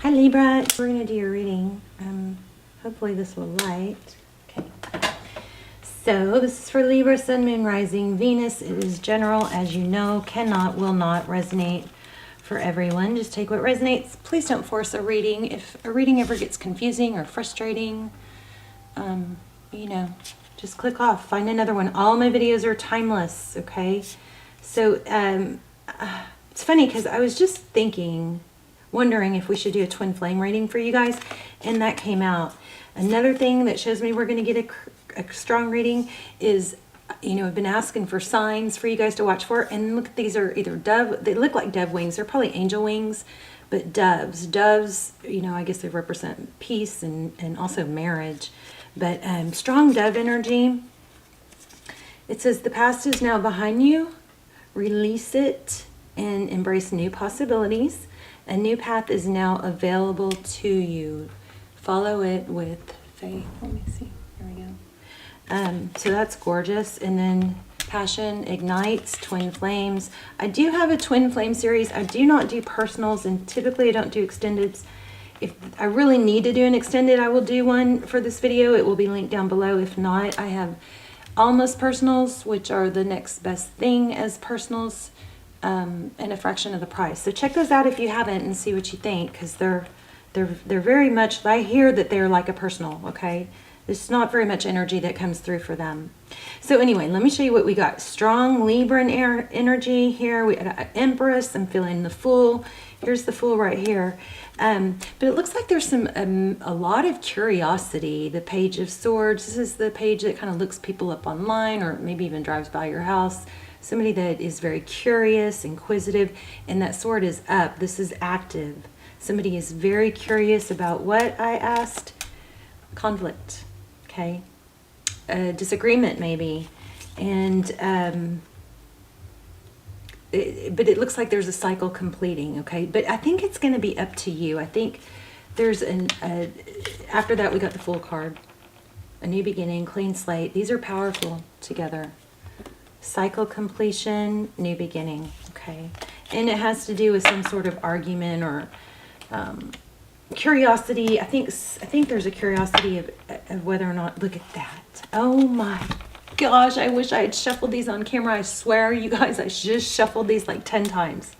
Hi Libra, we're going to do your reading. Hopefully this will light. Okay. So this is for Libra, Sun, Moon, Rising, Venus. It is general, as you know, cannot, will not resonate for everyone. Just take what resonates. Please don't force a reading. If a reading ever gets confusing or frustrating, just click off. Find another one. All my videos are timeless, okay? So it's funny because I was just wondering if we should do a twin flame reading for you guys, and that came out. Another thing that shows me we're going to get a strong reading is, I've been asking for signs for you guys to watch for, and look, these are either dove, they look like dove wings, they're probably angel wings, but doves, I guess they represent peace and also marriage, but strong dove energy. It says the past is now behind you, release it and embrace new possibilities. A new path is now available to you. Follow it with faith. Let me see. Here we go. So that's gorgeous. And then passion ignites, twin flames. I do have a twin flame series. I do not do personals, and typically I don't do extendeds. If I really need to do an extended, I will do one for this video. It will be linked down below. If not, I have almost personals, which are the next best thing as personals. And a fraction of the price. So check those out if you haven't and see what you think, because they're very much, I hear that they're like a personal, okay? There's not very much energy that comes through for them. So anyway, let me show you what we got. Strong Libra energy here. We got Empress. I'm feeling the Fool. Here's the Fool right here. But it looks like there's a lot of curiosity. The Page of Swords. This is the page that kind of looks people up online, or maybe even drives by your house. Somebody that is very curious, inquisitive, and that sword is up. This is active. Somebody is very curious about what I asked. Conflict, okay? A disagreement maybe. And, but it looks like there's a cycle completing, okay? But I think it's going to be up to you. I think there's after that we got the Fool card. A new beginning, clean slate. These are powerful together. Cycle completion, new beginning, okay? And it has to do with some sort of argument or curiosity. I think there's a curiosity of whether or not, look at that. Oh my gosh, I wish I had shuffled these on camera. I swear, you guys, I just shuffled these like 10 times.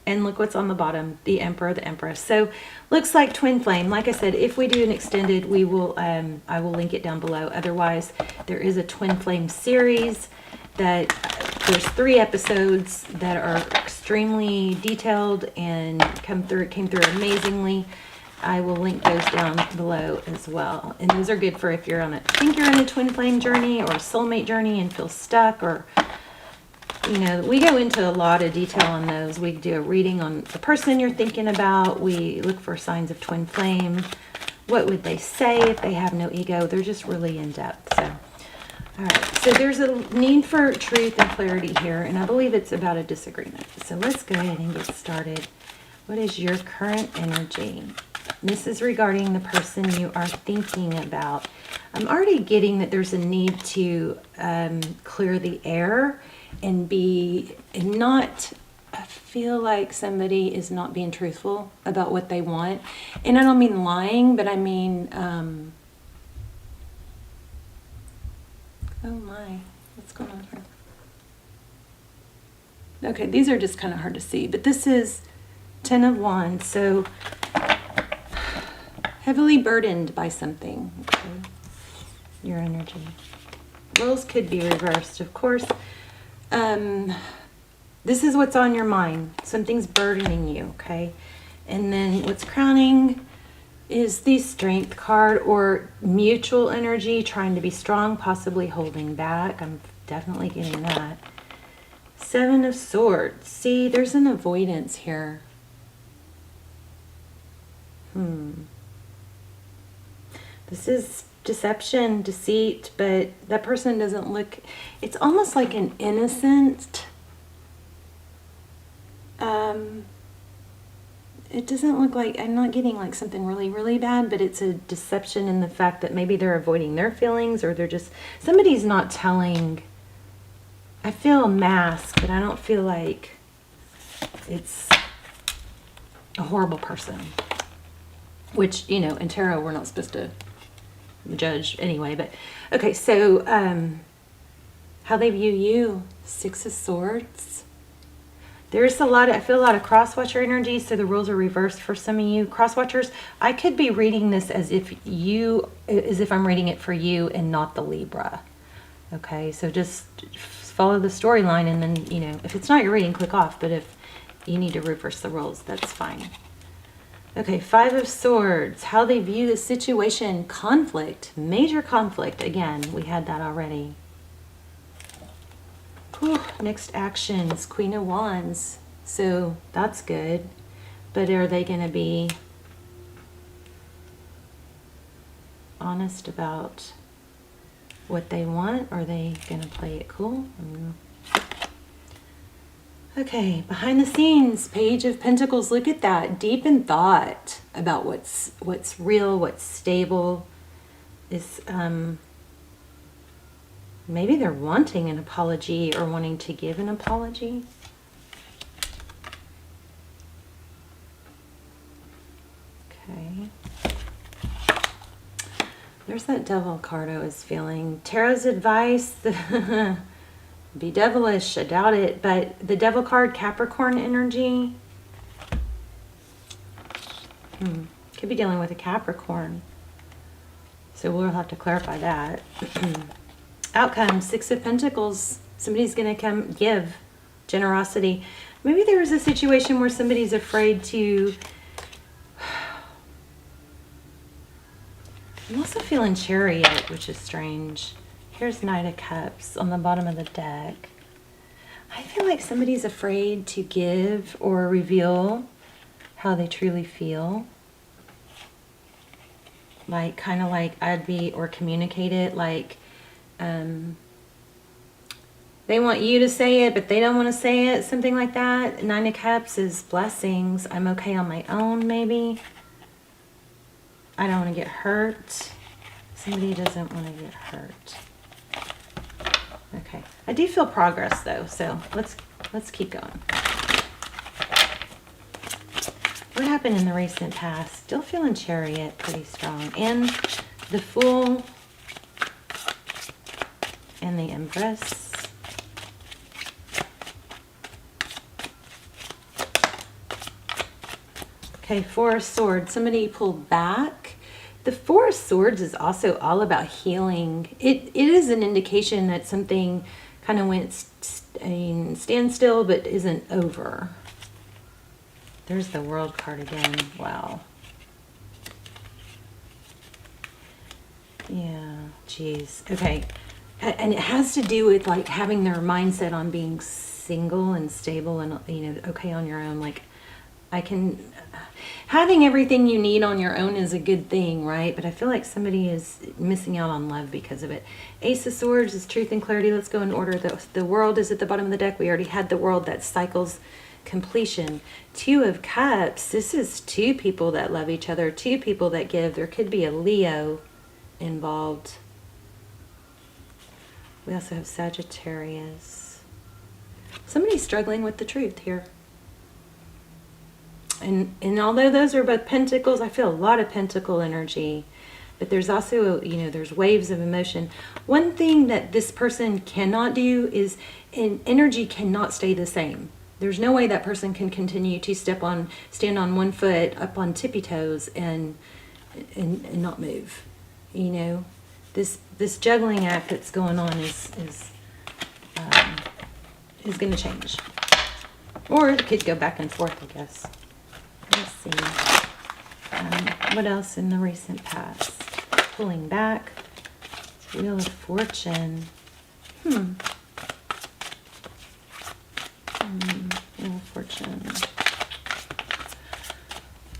And look what's on the bottom, the Emperor, the Empress. So looks like twin flame. Like I said, if we do an extended, we will I will link it down below. Otherwise, there is a twin flame series that there's 3 episodes that are extremely detailed and came through amazingly. I will link those down below as well. And those are good for if you're think you're in a twin flame journey or a soulmate journey and feel stuck, or we go into a lot of detail on those. We do a reading on the person you're thinking about. We look for signs of twin flame. What would they say if they have no ego? They're just really in depth. So, all right. So there's a need for truth and clarity here, and I believe it's about a disagreement. So let's go ahead and get started. What is your current energy? This is regarding the person you are thinking about. I'm already getting that there's a need to clear the air and not feel like somebody is not being truthful about what they want. And I don't mean lying, but I mean, oh my, what's going on here? Okay, these are just kind of hard to see, but this is 10 of Wands, so heavily burdened by something, okay? Your energy. Roles could be reversed, of course. This is what's on your mind. Something's burdening you, okay? And then what's crowning is the Strength card, or mutual energy, trying to be strong, possibly holding back. I'm definitely getting that. 7 of Swords. See, there's an avoidance here. This is deception, deceit, but that person doesn't look, it's almost like an innocent, it doesn't look like, I'm not getting like something really, really bad, but it's a deception in the fact that maybe they're avoiding their feelings, or they're just, somebody's not telling. I feel a mask, but I don't feel like it's a horrible person. which, you know, in tarot, we're not supposed to judge anyway. But okay, so how they view you. 6 of Swords. There's a lot of, I feel a lot of cross-watcher energy, so the rules are reversed for some of you cross-watchers. I could be reading this as if I'm reading it for you and not the Libra. Okay, so just follow the storyline, and then, you know, if it's not your reading, click off. But if you need to reverse the rules, that's fine. Okay, 5 of Swords. How they view the situation. Conflict. Major conflict. Again, we had that already. Whew, next actions. Queen of Wands. So that's good. But are they going to be honest about what they want? Or are they going to play it cool? Okay, behind the scenes, Page of Pentacles. Look at that. Deep in thought about what's real, what's stable. Is maybe they're wanting an apology or wanting to give an apology. Okay. There's that Devil card I was feeling. Tarot's advice. Be devilish, I doubt it, but the Devil card, Capricorn energy. Could be dealing with a Capricorn. So we'll have to clarify that. Outcome, 6 of Pentacles. Somebody's going to come give generosity. Maybe there is a situation where somebody's afraid to... I'm also feeling Chariot, which is strange. Here's Knight of Cups on the bottom of the deck. I feel like somebody's afraid to give or reveal how they truly feel. Like, kind of like or communicate it. Like, they want you to say it, but they don't want to say it. Something like that. 9 of Cups is blessings. I'm okay on my own, maybe. I don't want to get hurt. Somebody doesn't want to get hurt. Okay, I do feel progress though, so let's keep going. What happened in the recent past? Still feeling Chariot pretty strong, and the Fool and the Empress. Okay, 4 of Swords. Somebody pulled back. The 4 of Swords is also all about healing. It is an indication that something kind of went standstill but isn't over. There's the World card again. Wow. Yeah, geez. Okay. And it has to do with like having their mindset on being single and stable and, you know, okay on your own. Like, having everything you need on your own is a good thing, right? But I feel like somebody is missing out on love because of it. Ace of Swords is truth and clarity. Let's go in order. The World is at the bottom of the deck. We already had the World. That cycles completion. 2 of Cups. This is 2 people that love each other. 2 people that give. There could be a Leo involved. We also have Sagittarius. Somebody's struggling with the truth here. And although those are both pentacles, I feel a lot of pentacle energy. But there's also, you know, there's waves of emotion. One thing that this person cannot do is, energy cannot stay the same. There's no way that person can continue to stand on one foot up on tippy toes and not move. You know, this juggling act that's going on is going to change. Or it could go back and forth, I guess. Let's see. What else in the recent past? Pulling back. Wheel of Fortune. Wheel of Fortune.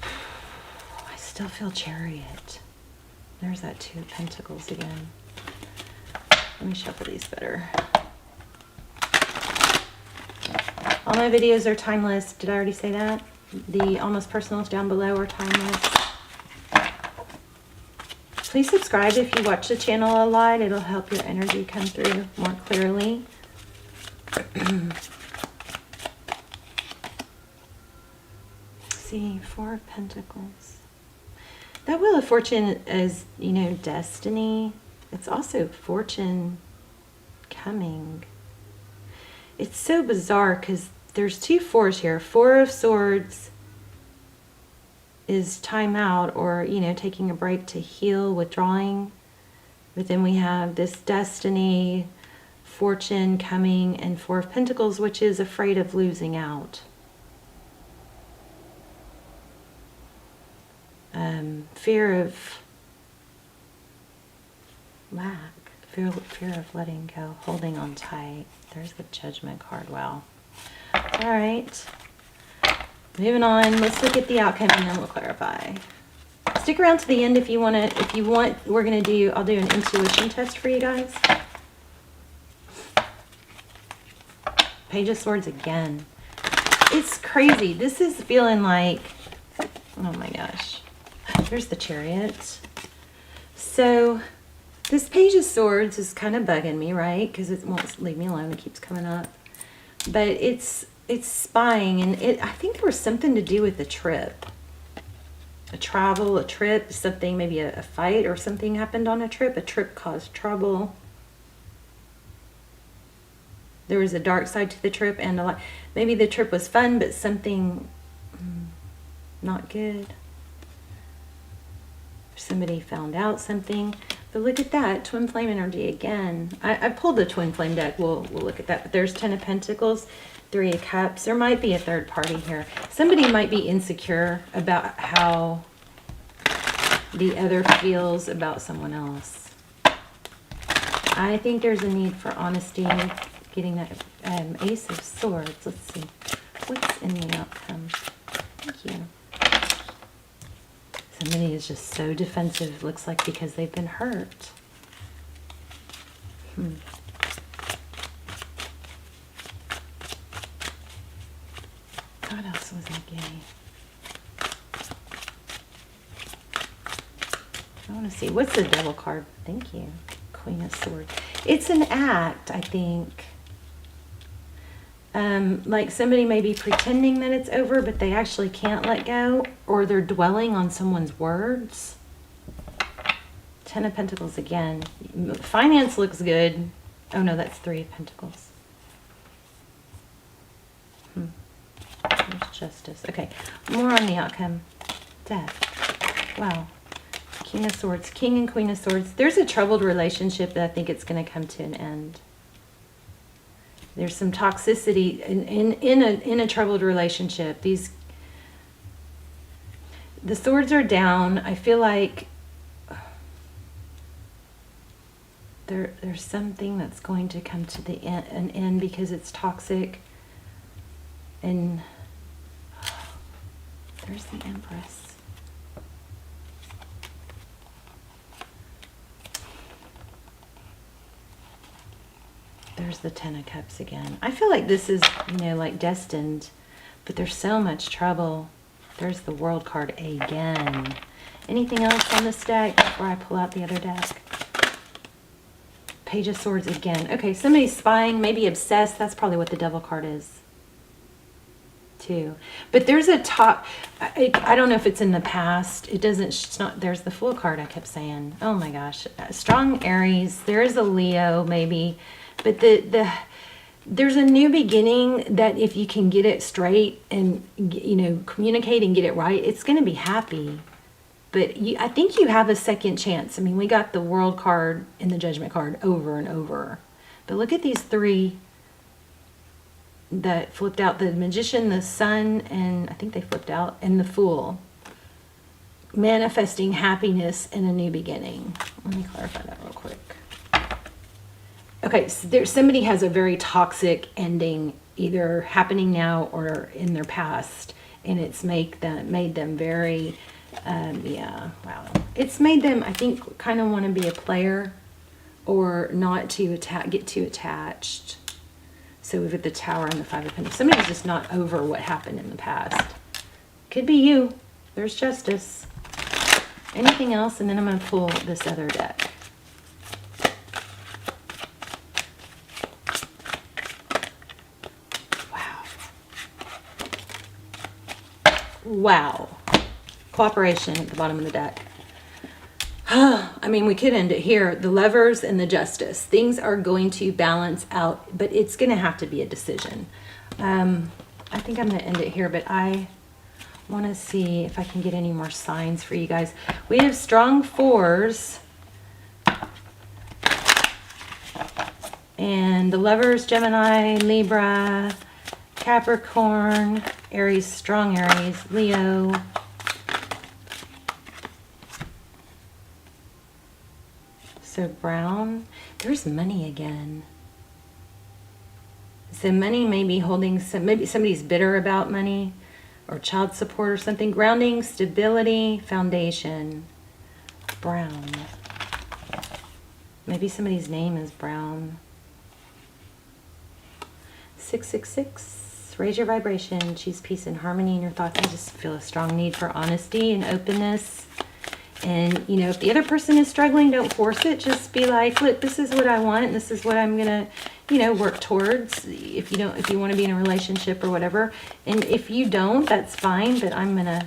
I still feel Chariot. There's that 2 of Pentacles again. Let me shuffle these better. All my videos are timeless. Did I already say that? The almost personals down below are timeless. Please subscribe if you watch the channel a lot. It'll help your energy come through more clearly. See, 4 of Pentacles. That Wheel of Fortune is, you know, destiny. It's also fortune coming. It's so bizarre because there's two fours here. Four of Swords is time out, or, you know, taking a break to heal, withdrawing. But then we have this destiny, fortune coming, and Four of Pentacles, which is afraid of losing out. Fear of lack, fear of letting go, holding on tight. There's the Judgment card. Wow. All right. Moving on. Let's look at the outcome and then we'll clarify. Stick around to the end if you want to. If you want, I'll do an intuition test for you guys. Page of Swords again. It's crazy. This is feeling like, oh my gosh. There's the Chariot. So this Page of Swords is kind of bugging me, right? Because it won't leave me alone. It keeps coming up. But it's spying, and I think there was something to do with the trip. A travel, a trip, something, maybe a fight or something happened on a trip. A trip caused trouble. There was a dark side to the trip and a lot. Maybe the trip was fun, but something not good. Somebody found out something. But look at that, Twin Flame energy again. I pulled the Twin Flame deck. We'll look at that. But there's 10 of Pentacles, 3 of Cups. There might be a third party here. Somebody might be insecure about how the other feels about someone else. I think there's a need for honesty. Getting that Ace of Swords. Let's see. What's in the outcome? Thank you. Somebody is just so defensive, looks like, because they've been hurt. What else was I getting? I want to see. What's the Devil card? Thank you. Queen of Swords. It's an act, I think. Like somebody may be pretending that it's over, but they actually can't let go, or they're dwelling on someone's words. 10 of Pentacles again. Finance looks good. Oh no, that's 3 of Pentacles. There's Justice. Okay, more on the outcome. Death. Wow. King of Swords. King and Queen of Swords. There's a troubled relationship that I think it's going to come to an end. There's some toxicity in a troubled relationship. The swords are down. I feel like there's something that's going to come to an end because it's toxic. And there's the Empress. There's the 10 of Cups again. I feel like this is, you know, like destined, but there's so much trouble. There's the World card again. Anything else on this deck before I pull out the other deck? Page of Swords again. Okay, somebody's spying, maybe obsessed. That's probably what the Devil card is, too. But there's a top. I don't know if it's in the past. It doesn't. It's not. There's the Fool card. I kept saying. Oh my gosh. Strong Aries. There is a Leo maybe. But there's a new beginning that if you can get it straight and, you know, communicate and get it right, it's going to be happy. But I think you have a second chance. I mean, we got the World card and the Judgment card over and over. But look at these 3 that flipped out. The Magician, the Sun, and I think they flipped out, and the Fool. Manifesting happiness and a new beginning. Let me clarify that real quick. Okay, so somebody has a very toxic ending, either happening now or in their past, and it's made them very, yeah, wow. It's made them, I think, kind of want to be a player, or not to get too attached. So we've got the Tower and the 5 of Pentacles. Somebody's just not over what happened in the past. Could be you. There's Justice. Anything else, and then I'm going to pull this other deck. Wow. Cooperation at the bottom of the deck. I mean, we could end it here. The Lovers and the Justice. Things are going to balance out, but it's going to have to be a decision. I think I'm going to end it here, but I want to see if I can get any more signs for you guys. We have strong 4s. And the Lovers, Gemini, Libra, Capricorn, Aries, strong Aries, Leo. So brown, there's money again. So money may be holding some, maybe somebody's bitter about money or child support or something. Grounding, stability, foundation, brown. Maybe somebody's name is Brown. 666, raise your vibration, choose peace and harmony in your thoughts. I just feel a strong need for honesty and openness. And, you know, if the other person is struggling, don't force it. Just be like, look, this is what I want, and this is what I'm going to, you know, work towards. If you want to be in a relationship or whatever. And if you don't, that's fine, but I'm not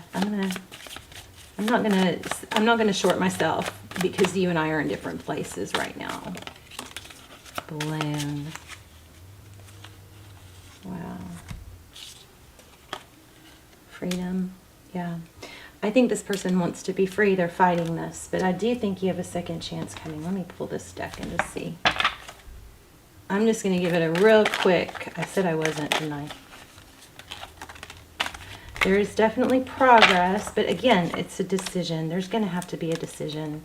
going to short myself because you and I are in different places right now. Balloon. Wow. Freedom. Yeah. I think this person wants to be free. They're fighting this, but I do think you have a second chance coming. Let me pull this deck and just see. I'm just going to give it a real quick. I said I wasn't, didn't I? There is definitely progress, but again, it's a decision. There's going to have to be a decision.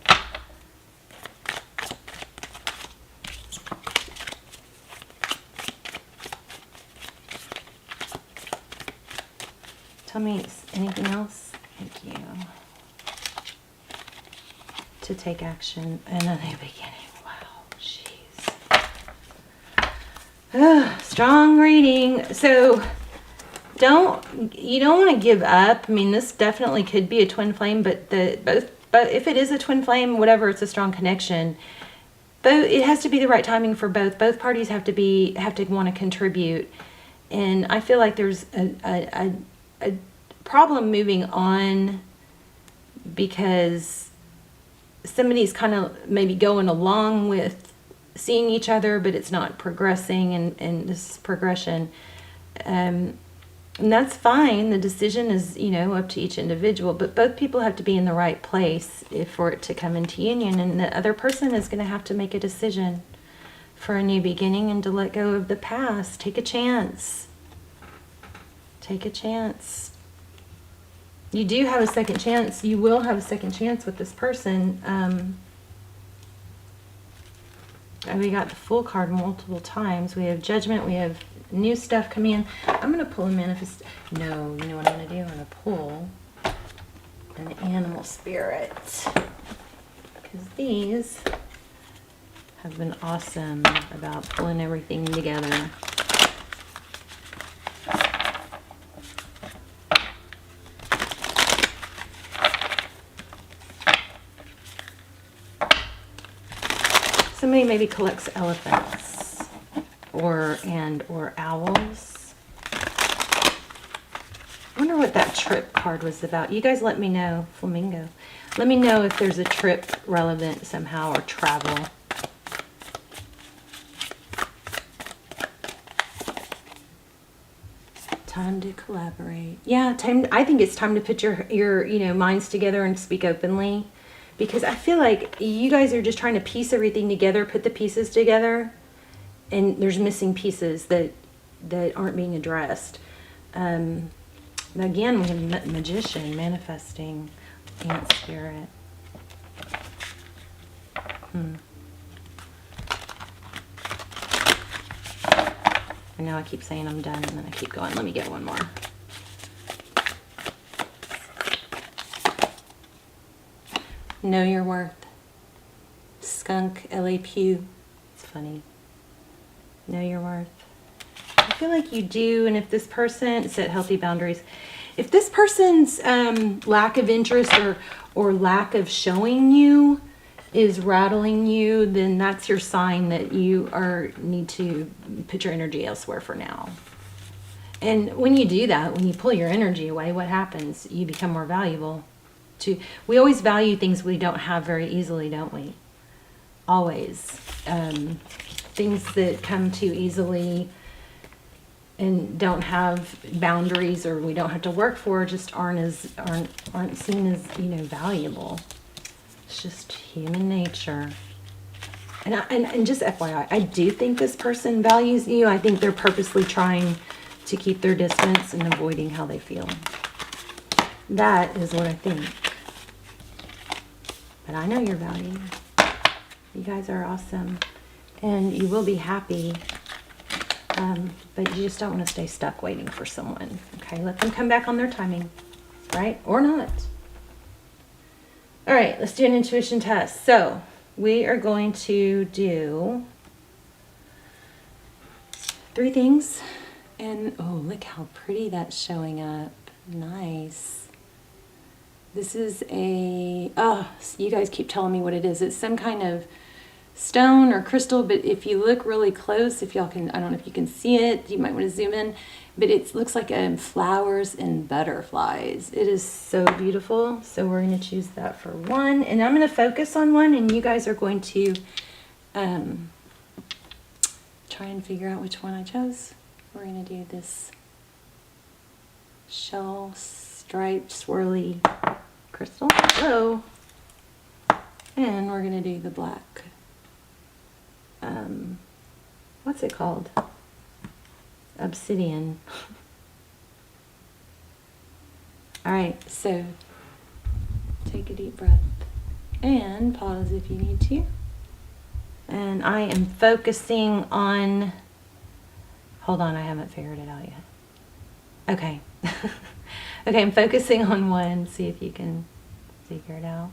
Tell me anything else. Thank you. To take action in a new beginning. Wow, jeez. Strong reading. So you don't want to give up. I mean, this definitely could be a twin flame, but if it is a twin flame, whatever, it's a strong connection. But it has to be the right timing for both. Both parties have to want to contribute. And I feel like there's a problem moving on because somebody's kind of maybe going along with seeing each other, but it's not progressing, and this is progression. And that's fine. The decision is, you know, up to each individual, but both people have to be in the right place for it to come into union, and the other person is going to have to make a decision for a new beginning and to let go of the past. Take a chance. Take a chance. You do have a second chance. You will have a second chance with this person. And we got the Fool card multiple times. We have Judgment. We have new stuff coming in. I'm going to pull a manifest. No, you know what I'm going to do? I'm going to pull an animal spirit. Because these have been awesome about pulling everything together. Somebody maybe collects elephants or owls. I wonder what that trip card was about. You guys let me know. Flamingo. Let me know if there's a trip relevant somehow, or travel. Time to collaborate. Yeah, I think it's time to put your minds together and speak openly. Because I feel like you guys are just trying to piece everything together, put the pieces together, and there's missing pieces that aren't being addressed. Again, we have Magician, manifesting, Ant Spirit. I know I keep saying I'm done, and then I keep going. Let me get one more. Know your worth. Skunk, L.A. Pew. It's funny. Know your worth. I feel like you do, and if this person, set healthy boundaries. If this person's lack of interest or lack of showing you is rattling you, then that's your sign that you need to put your energy elsewhere for now. And when you do that, when you pull your energy away, what happens? You become more valuable we always value things we don't have very easily, don't we? Always. Things that come too easily and don't have boundaries, or we don't have to work for, just aren't seen as, valuable. It's just human nature. And just FYI, I do think this person values you. I think they're purposely trying to keep their distance and avoiding how they feel. That is what I think. But I know you're valued. You guys are awesome. And you will be happy. But you just don't want to stay stuck waiting for someone. Okay, let them come back on their timing. Right? Or not. All right, let's do an intuition test. So, we are going to do 3 things. And, oh, look how pretty that's showing up. Nice. This is you guys keep telling me what it is. It's some kind of stone or crystal, but if you look really close, if y'all can, I don't know if you can see it, you might want to zoom in, but it looks like flowers and butterflies. It is so beautiful. So we're going to choose that for 1, and I'm going to focus on 1, and you guys are going to try and figure out which one I chose. We're going to do this shell striped swirly crystal. Hello. And we're going to do the black. What's it called? Obsidian. All right, so take a deep breath and pause if you need to. And I am focusing on, hold on, I haven't figured it out yet. Okay. Okay, I'm focusing on 1, see if you can figure it out.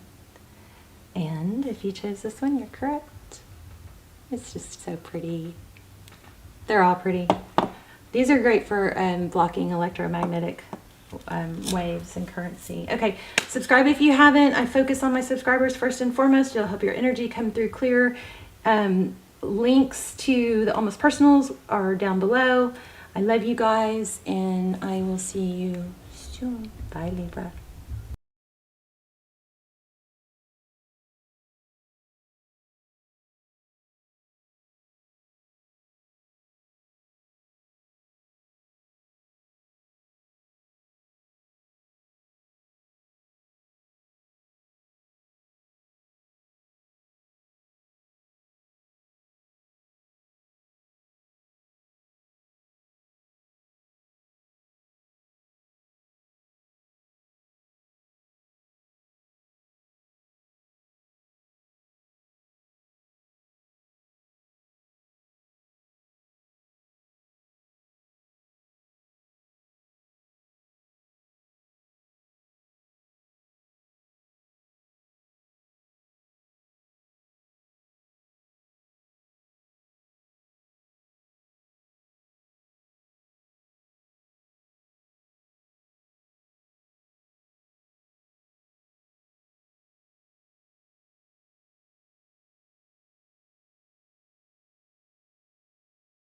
And if you chose this one, you're correct. It's just so pretty. They're all pretty. These are great for blocking electromagnetic waves and currency. Okay, subscribe if you haven't. I focus on my subscribers first and foremost. You'll help your energy come through clear. Links to the Almost Personals are down below. I love you guys, and I will see you soon. Bye, Libra.